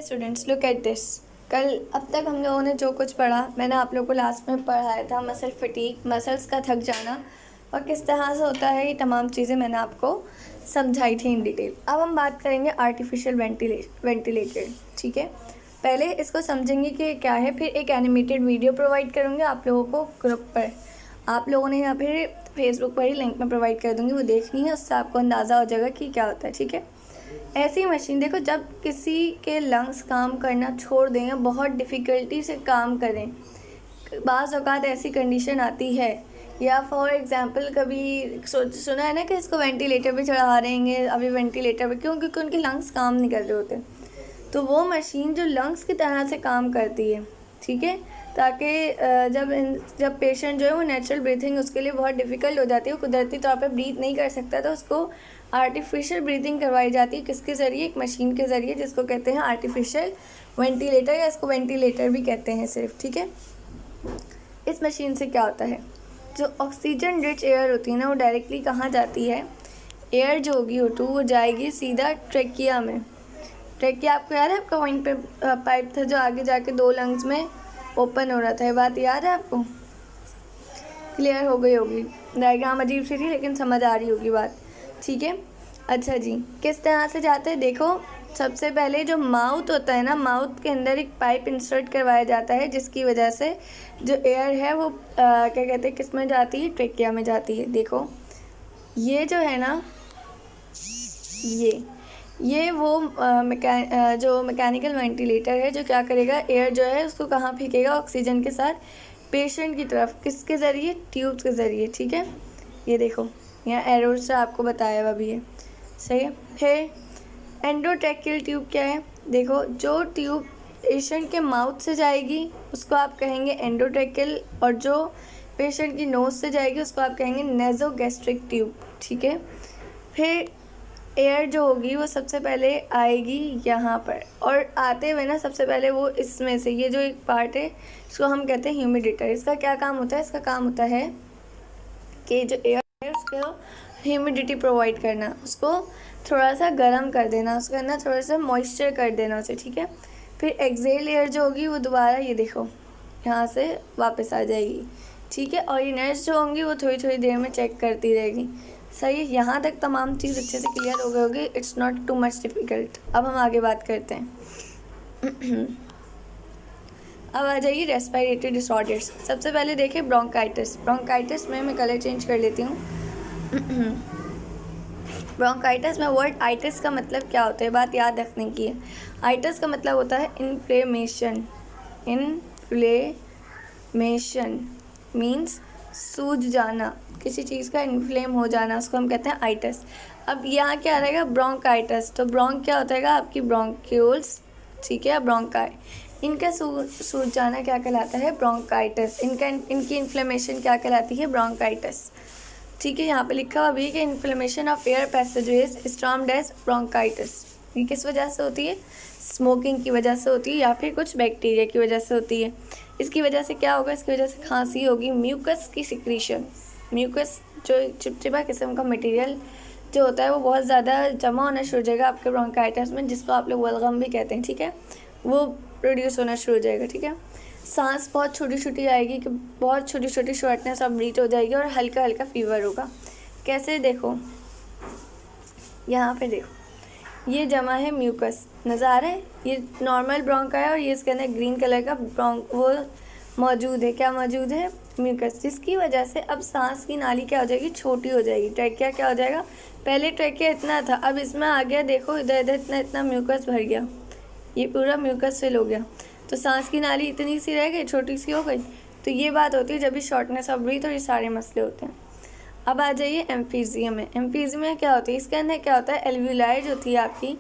Students look at this. कल अब तक हम लोगों ने जो कुछ पढ़ा मैंने आप लोगों को लास्ट में पढ़ाया था, मसल फटीग, मसल्स का थक जाना और किस तरह से होता है, ये तमाम चीज़ें मैंने आपको समझाई थी इन डिटेल। अब हम बात करेंगे आर्टिफिशियल वेंटिलेटर। ठीक है, पहले इसको समझेंगे कि क्या है, फिर एक एनिमेटेड वीडियो प्रोवाइड करूँगी आप लोगों को ग्रुप पर। आप लोगों ने या फिर फेसबुक पर ही लिंक में प्रोवाइड कर दूँगी, वो देखनी है, उससे आपको अंदाज़ा हो जाएगा कि क्या होता है। ठीक है, ऐसी मशीन देखो, जब किसी के लंग्स काम करना छोड़ दें या बहुत डिफ़िकल्टी से काम करें, बाज़ औक़ात ऐसी कंडीशन आती है, या फॉर एग्ज़ाम्पल कभी सुना है ना कि इसको वेंटिलेटर पे चढ़ा देंगे, अभी वेंटिलेटर पे क्यों, क्योंकि उनके लंग्स काम नहीं कर रहे होते। तो वो मशीन जो लंग्स की तरह से काम करती है, ठीक है, ताकि जब पेशेंट जो है वो नेचुरल ब्रीथिंग उसके लिए बहुत डिफ़िकल्ट हो जाती है, वो कुदरती तौर पे ब्रीथ नहीं कर सकता, तो उसको आर्टिफिशियल ब्रीथिंग करवाई जाती है। किसके ज़रिए? एक मशीन के ज़रिए, जिसको कहते हैं आर्टिफिशियल वेंटिलेटर, या इसको वेंटिलेटर भी कहते हैं सिर्फ। ठीक है, इस मशीन से क्या होता है, जो ऑक्सीजन रिच एयर होती है ना, वो डायरेक्टली कहाँ जाती है, एयर जो होगी O2 वो जाएगी सीधा ट्रेकिया में। ट्रेकिया आपको याद है, आपका वहीं पे पाइप था जो आगे जाके 2 लंग्स में ओपन हो रहा था, ये बात याद है आपको? क्लियर हो गई होगी, डायग्राम अजीब सी थी लेकिन समझ आ रही होगी बात। ठीक है, अच्छा जी, किस तरह से जाते हैं देखो। सबसे पहले जो माउथ होता है ना, माउथ के अंदर एक पाइप इंसर्ट करवाया जाता है, जिसकी वजह से जो एयर है वो क्या कहते हैं, किस में जाती है, ट्रेकिया में जाती है। देखो ये जो है ना, ये वो जो मैकेनिकल वेंटिलेटर है, जो क्या करेगा, एयर जो है उसको कहाँ फेंकेगा, ऑक्सीजन के साथ पेशेंट की तरफ। किसके ज़रिए? ट्यूब्स के ज़रिए। ठीक है, ये देखो यहाँ एरो से आपको बताया हुआ भी है, सही है। फिर एंडोट्रैकियल ट्यूब क्या है, देखो जो ट्यूब पेशेंट के माउथ से जाएगी उसको आप कहेंगे एंडोट्रैकियल, और जो पेशेंट की नोज़ से जाएगी उसको आप कहेंगे नेज़ोगैस्ट्रिक ट्यूब। ठीक है, फिर एयर जो होगी वो सबसे पहले आएगी यहाँ पर, और आते हुए ना सबसे पहले वो इसमें से, ये जो एक पार्ट है इसको हम कहते हैं ह्यूमिडिटर। इसका क्या काम होता है? इसका काम होता है कि जो एयर है उसको ह्यूमिडिटी प्रोवाइड करना, उसको थोड़ा सा गर्म कर देना, उसके अंदर थोड़ा सा मॉइस्चर कर देना उसे। ठीक है, फिर एक्सेल एयर जो होगी वो दोबारा ये देखो यहाँ से वापस आ जाएगी। ठीक है, और ये नर्स जो होंगी वो थोड़ी थोड़ी देर में चेक करती रहेगी। सही है, यहाँ तक तमाम चीज़ अच्छे से क्लियर हो गई होगी, it's not too much difficult. अब हम आगे बात करते हैं। अब आ जाइए रेस्पिरेटरी डिसऑर्डर्स। सबसे पहले देखें ब्रोंकाइटिस। ब्रोंकाइटिस में मैं कलर चेंज कर लेती हूँ। ब्रोंकाइटिस में वर्ड आइटिस का मतलब क्या होता है, बात याद रखने की है। आइटिस का मतलब होता है इन्फ्लेमेशन। इन्फ्लेमेशन मीन्स सूज जाना, किसी चीज़ का इन्फ्लेम हो जाना, उसको हम कहते हैं आइटिस। अब यहाँ क्या रहेगा, ब्रोंकाइटिस। तो ब्रोंक क्या होता है, आपकी ब्रोंक्यूल्स, ठीक है, ब्रोंकाई, इनका सूज जाना क्या कहलाता है, ब्रोंकाइटिस। इनकी इन्फ्लेमेशन क्या कहलाती है, ब्रोंकाइटिस। ठीक है, यहाँ पे लिखा हुआ भी है कि inflammation of air passageways is termed as bronchitis. ये किस वजह से होती है, स्मोकिंग की वजह से होती है, या फिर कुछ बैक्टीरिया की वजह से होती है। इसकी वजह से क्या होगा, इसकी वजह से खांसी होगी, म्यूकस की सिक्रीशन। म्यूकस जो चिपचिपा किस्म का मटेरियल जो होता है वो बहुत ज़्यादा जमा होना शुरू हो जाएगा आपके ब्रोंकाइटिस में, जिसको आप लोग बलगम भी कहते हैं। ठीक है, वो प्रोड्यूस होना शुरू हो जाएगा। ठीक है, सांस बहुत छोटी छोटी आएगी, कि बहुत छोटी छोटी शॉर्टनेस और ब्रीथ हो जाएगी, और हल्का हल्का फीवर होगा। कैसे, देखो यहाँ पे देखो, ये जमा है म्यूकस, नज़र आ रहा है, ये नॉर्मल ब्रोंका है, और ये इसके अंदर ग्रीन कलर का वो मौजूद है। क्या मौजूद है, म्यूकस, जिसकी वजह से अब सांस की नाली क्या हो जाएगी, छोटी हो जाएगी। ट्रैकिया क्या हो जाएगा, पहले ट्रैकिया इतना था, अब इसमें आ गया, देखो इधर इधर इतना इतना म्यूकस भर गया, ये पूरा म्यूकस फिल हो गया, तो सांस की नाली इतनी सी रह गई, छोटी सी हो गई। तो ये बात होती है जब भी शॉर्टनेस ऑफ ब्रीथ और ये सारे मसले होते हैं। अब आ जाइए एम्फीजियम में। एम्फीजियम में क्या होती है, इसके अंदर क्या होता है, एल्वियोलाई जो थी आपकी,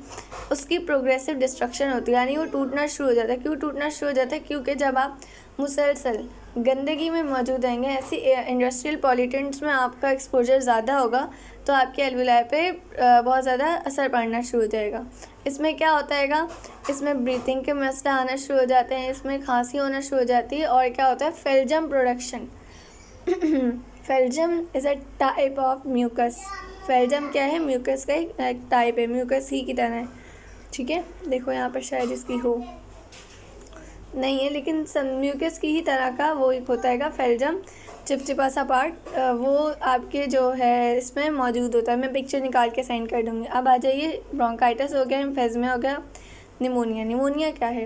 उसकी प्रोग्रेसिव डिस्ट्रक्शन होती है, यानी वो टूटना शुरू हो जाता है। क्यों टूटना शुरू हो जाता है, क्योंकि जब आप मुसलसल गंदगी में मौजूद रहेंगे, ऐसी इंडस्ट्रियल पॉल्यूटेंट्स में आपका एक्सपोजर ज़्यादा होगा, तो आपके एल्वियोलाई पे बहुत ज़्यादा असर पड़ना शुरू हो जाएगा। इसमें क्या होता है, इसमें ब्रीथिंग के मसले आना शुरू हो जाते हैं, इसमें खांसी होना शुरू हो जाती है, और क्या होता है, phlegm production. Phlegm is a type of mucus. Phlegm क्या है, म्यूकस का एक टाइप है, म्यूकस ही की तरह है। ठीक है, देखो यहाँ पर शायद इसकी हो नहीं है, लेकिन म्यूकस की ही तरह का वो एक होता है फेल्जम, चिपचिपा सा पार्ट, वो आपके जो है इसमें मौजूद होता है। मैं पिक्चर निकाल के सेंड कर दूँगी। अब आ जाइए, ब्रोंकाइटिस हो गया, एम्फेज़िमा हो गया, निमोनिया। निमोनिया क्या है?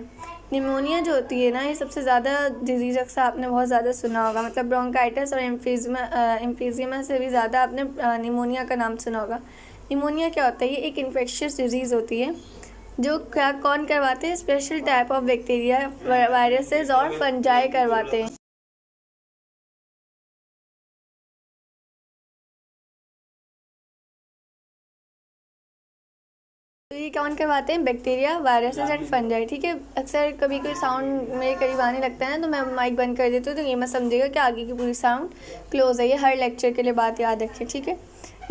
निमोनिया जो होती है ना, ये सबसे ज़्यादा डिजीज़ अक्सर आपने बहुत ज़्यादा सुना होगा, मतलब ब्रोंकाइटिस और एम्फीज़िमा से भी ज़्यादा आपने निमोनिया का नाम सुना होगा। निमोनिया क्या होता है? ये एक इन्फेक्शियस डिजीज़ होती है जो क्या कौन करवाते हैं? Special type of bacteria, viruses और फंजाई करवाते हैं। तो ये कौन करवाते हैं? Bacteria, viruses and fungi. ठीक है, अक्सर कभी कोई साउंड मेरे करीब आने लगता है तो मैं माइक बंद कर देती हूँ, तो ये मत समझिएगा कि आगे की पूरी साउंड क्लोज है। ये हर लेक्चर के लिए बात याद रखिए, ठीक है।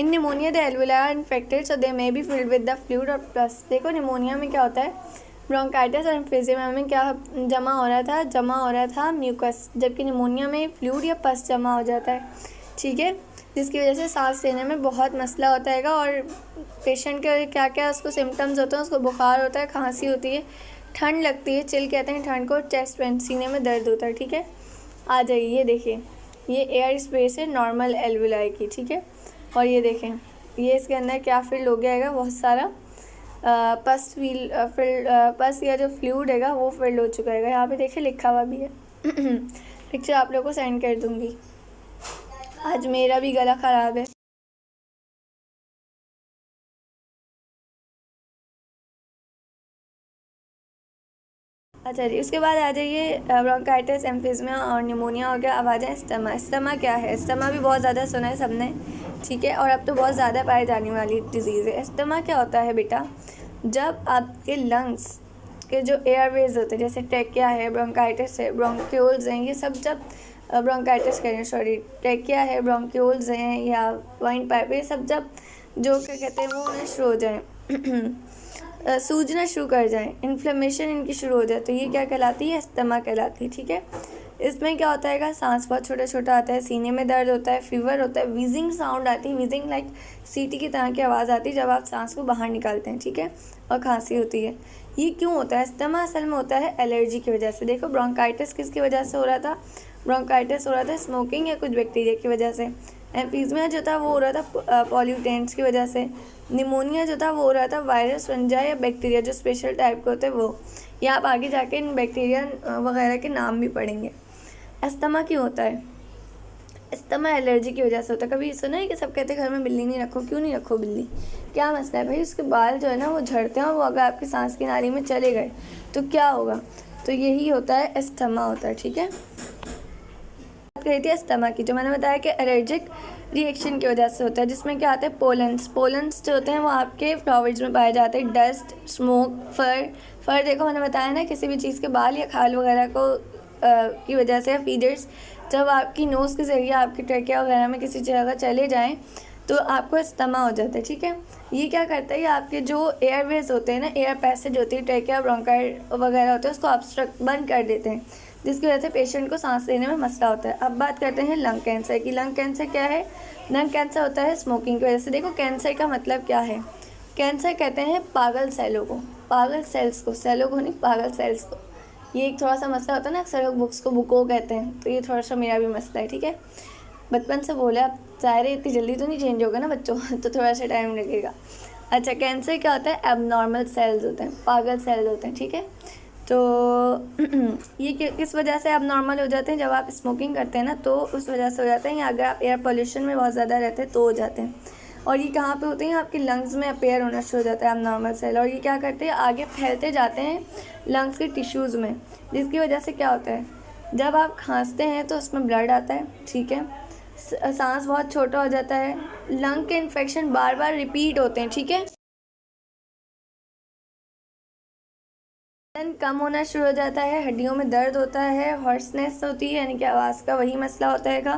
In pneumonia the alveoli are infected so they may be filled with the fluid और पस। देखो निमोनिया में क्या होता है, ब्रोंकाइटिस और एम्फीज़िमा में क्या जमा हो रहा था म्यूकस, जबकि निमोनिया में फ्लूइड या पस जमा हो जाता है, ठीक है, जिसकी वजह से सांस लेने में बहुत मसला होता है। और पेशेंट के क्या क्या उसको सिम्टम्स होते हैं, उसको बुखार होता है, खांसी होती है, ठंड लगती है, चिल कहते हैं ठंड को, चेस्ट पेन, सीने में दर्द होता है, ठीक है। आ जाइए, ये देखिए, ये एयर स्पेस है नॉर्मल एल्वेलाई की, ठीक है। और ये देखें, ये इसके अंदर क्या फिल्ड हो गया है, बहुत सारा पस या जो फ्लूइड है वो फिल्ड हो चुका है। यहाँ पे देखिए लिखा हुआ भी है पिक्चर आप लोगों को सेंड कर दूँगी। आज मेरा भी गला ख़राब है। अच्छा जी, उसके बाद आ जाइए, ब्रोंकाइटिस, एम्फीज़िमा और निमोनिया हो गया। अब आ जाए अस्थमा। अस्थमा क्या है? अस्थमा भी बहुत ज़्यादा सुना है सबने, ठीक है, और अब तो बहुत ज़्यादा पाई जाने वाली डिजीज़ है। अस्थमा क्या होता है बेटा? जब आपके लंग्स के जो एयरवेज होते हैं, जैसे ट्रैकिया है, ब्रोंकाइटिस है, ब्रोंक्यूल्स हैं, ये सब जब ब्रोंकाइटिस कह रहे हैं, सॉरी, ट्रैकिया है, ब्रोंक्यूल्स हैं या वाइन पाइप, ये सब जब जो क्या कहते हैं वो होना शुरू हो जाए, सूजना शुरू कर जाएं, इन्फ्लेमेशन इनकी शुरू हो जाए, तो ये क्या कहलाती है? अस्थमा कहलाती है, ठीक है। इसमें क्या होता है, सांस बहुत छोटा छोटा आता है, सीने में दर्द होता है, फीवर होता है, वीजिंग साउंड आती है, वीजिंग लाइक सीटी की तरह की आवाज़ आती है जब आप सांस को बाहर निकालते हैं, ठीक है, और खांसी होती है। ये क्यों होता है? अस्थमा असल में होता है एलर्जी की वजह से। देखो ब्रोंकाइटिस किसकी वजह से हो रहा था? ब्रोंकाइटिस हो रहा था स्मोकिंग या कुछ बैक्टीरिया की वजह से। एम्फीज़िमा जो था वो हो रहा था पॉल्यूटेंट्स की वजह से। निमोनिया जो था वो हो रहा था वायरस, फंजाई या बैक्टीरिया जो स्पेशल टाइप के होते हैं वो। या आप आगे जाके इन बैक्टीरिया वगैरह के नाम भी पढ़ेंगे। अस्थमा क्यों होता है? अस्थमा एलर्जी की वजह से होता है। कभी सुना है कि सब कहते हैं घर में बिल्ली नहीं रखो, क्यों नहीं रखो बिल्ली? क्या मसला है भाई? उसके बाल जो है ना वो झड़ते हैं और वो अगर आपकी सांस की नाली में चले गए तो क्या होगा? तो यही होता है, अस्थमा होता है, ठीक है। बात करी थी अस्थमा की, जो मैंने बताया कि एलर्जिक रिएक्शन की वजह से होता है, जिसमें क्या आता है? पोलन्स जो होते हैं वो आपके फ्लावर्स में पाए जाते हैं। डस्ट, स्मोक, फर देखो मैंने बताया ना, किसी भी चीज़ के बाल या खाल वगैरह को की वजह से, फीडर्स जब आपकी नोज़ के ज़रिए आपकी ट्रैकिया वगैरह में किसी जगह चले जाएं तो आपको अस्थमा हो जाता है, ठीक है। ये क्या करता है? ये आपके जो एयरवेज होते हैं ना, एयर पैसेज होती है, ट्रैकिया, ब्रोंकाइड वगैरह होते हैं, उसको ऑब्स्ट्रक्ट बंद कर देते हैं, जिसकी वजह से पेशेंट को सांस लेने में मसला होता है। अब बात करते हैं लंग कैंसर की। लंग कैंसर क्या है? लंग कैंसर होता है स्मोकिंग की वजह से। देखो कैंसर का मतलब क्या है? कैंसर कहते हैं पागल सेलों को, पागल सेल्स को, सेलों को नहीं, पागल सेल्स को। ये एक थोड़ा सा मसला होता है ना, अक्सर लोग बुक्स को बुको कहते हैं, तो ये थोड़ा सा मेरा भी मसला है, ठीक है। बचपन से बोले, अब ज़ाहिर इतनी जल्दी तो नहीं चेंज होगा ना बच्चों तो थोड़ा सा टाइम लगेगा। अच्छा, कैंसर क्या होता है? एबनॉर्मल सेल्स होते हैं, पागल सेल्स होते हैं, ठीक है। तो ये किस वजह से एबनॉर्मल हो जाते हैं? जब आप स्मोकिंग करते हैं ना तो उस वजह से हो जाते हैं, या अगर आप एयर पोल्यूशन में बहुत ज़्यादा रहते हैं तो हो जाते हैं। और ये कहाँ पे होते हैं? आपके लंग्स में अपेयर होना शुरू हो जाता है एबनॉर्मल सेल, और ये क्या करते हैं? आगे फैलते जाते हैं लंग्स के टिश्यूज़ में, जिसकी वजह से क्या होता है? जब आप खांसते हैं तो उसमें ब्लड आता है, ठीक है, सांस बहुत छोटा हो जाता है, लंग के इन्फेक्शन बार बार रिपीट होते हैं, ठीक है, कम होना शुरू हो जाता है, हड्डियों में दर्द होता है, हॉर्सनेस होती है यानी कि आवाज़ का वही मसला होता है,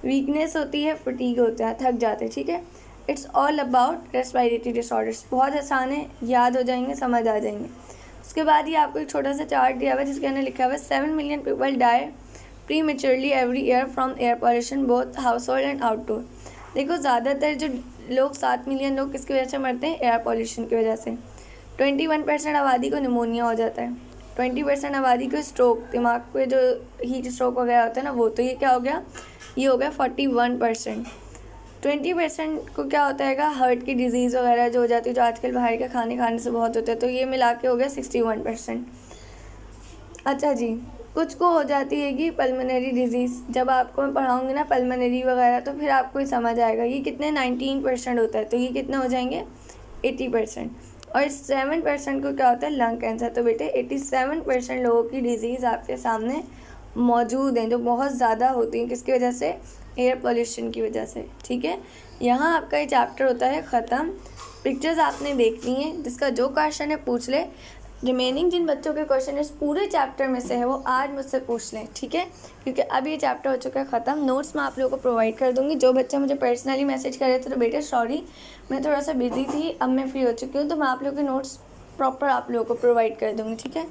वीकनेस होती है, फटीग होता है, थक जाते हैं, ठीक है। It's all about respiratory disorders. बहुत आसान है, याद हो जाएंगे, समझ आ जाएंगे। उसके बाद ये आपको एक छोटा सा चार्ट दिया हुआ है जिसके अंदर लिखा हुआ है 7 million people die prematurely every year from air pollution both household and outdoor. देखो ज़्यादातर जो लोग 7 मिलियन लोग किसकी वजह से मरते हैं? एयर पॉल्यूशन की वजह से। 21% आबादी को निमोनिया हो जाता है, 20% आबादी को स्ट्रोक, दिमाग पे जो हीट स्ट्रोक वगैरह होता है ना वो, तो ये क्या हो गया, ये हो गया 41%। 20% को क्या होता है, हार्ट की डिजीज़ वगैरह जो हो जाती है, जो आजकल बाहर के खाने से बहुत होते हैं, तो ये मिला के हो गया 61%। अच्छा जी, कुछ को हो जाती है कि पल्मोनरी डिजीज़, जब आपको मैं पढ़ाऊँगी ना पल्मोनरी वगैरह तो फिर आपको ही समझ आएगा। ये कितने 19% होता है, तो ये कितने हो जाएंगे 80%। और 7% को क्या होता है, लंग कैंसर। तो बेटे 87% लोगों की डिजीज़ आपके सामने मौजूद हैं, जो बहुत ज़्यादा होती हैं, किसकी वजह से, एयर पोल्यूशन की वजह से। ठीक है, यहाँ आपका ये चैप्टर होता है ख़त्म। पिक्चर्स आपने देखनी है, जिसका जो क्वेश्चन है पूछ ले। रिमेनिंग जिन बच्चों के क्वेश्चन इस पूरे चैप्टर में से है वो आज मुझसे पूछ लें, ठीक है, क्योंकि अब ये चैप्टर हो चुका है ख़त्म। नोट्स मैं आप लोगों को प्रोवाइड कर दूँगी। जो बच्चे मुझे पर्सनली मैसेज कर रहे थे तो बेटे सॉरी, मैं थोड़ा सा बिजी थी, अब मैं फ्री हो चुकी हूँ, तो मैं आप लोगों के नोट्स प्रॉपर आप लोगों को प्रोवाइड कर दूँगी, ठीक है।